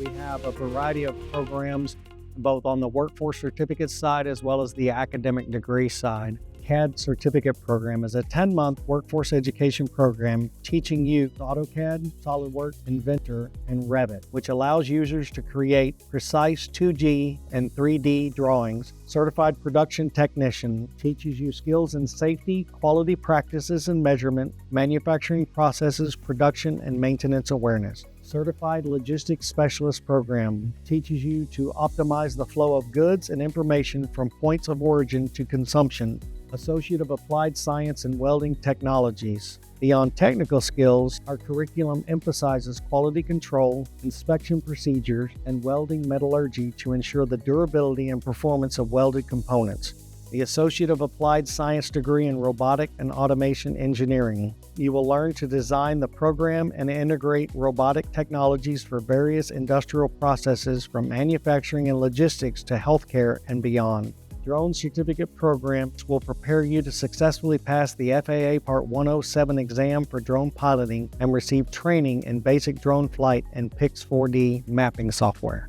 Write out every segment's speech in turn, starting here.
We have a variety of programs both on the workforce certificate side as well as the academic degree side. CADD certificate program is a 10-month workforce education program teaching you AutoCAD, SolidWorks, Inventor, and Revit, which allows users to create precise 2D and 3D drawings. Certified production technician teaches you skills in safety, quality practices and measurement, manufacturing processes, production, and maintenance awareness. Certified Logistics Specialist program teaches you to optimize the flow of goods and information from points of origin to consumption. Associate of Applied Science and Welding Technologies. Beyond technical skills, our curriculum emphasizes quality control, inspection procedures, and welding metallurgy to ensure the durability and performance of welded components. The Associate of Applied Science degree in Robotic and Automation Engineering. You will learn to design the program and integrate robotic technologies for various industrial processes from manufacturing and logistics to healthcare and beyond. Drone certificate programs will prepare you to successfully pass the FAA Part 107 exam for drone piloting and receive training in basic drone flight and Pix 4D mapping software.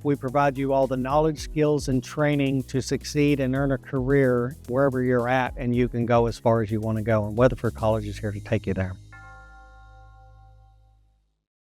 We provide you all the knowledge, skills, and training to succeed and earn a career wherever you're at, and you can go as far as you want to go. And Weatherford College is here to take you there.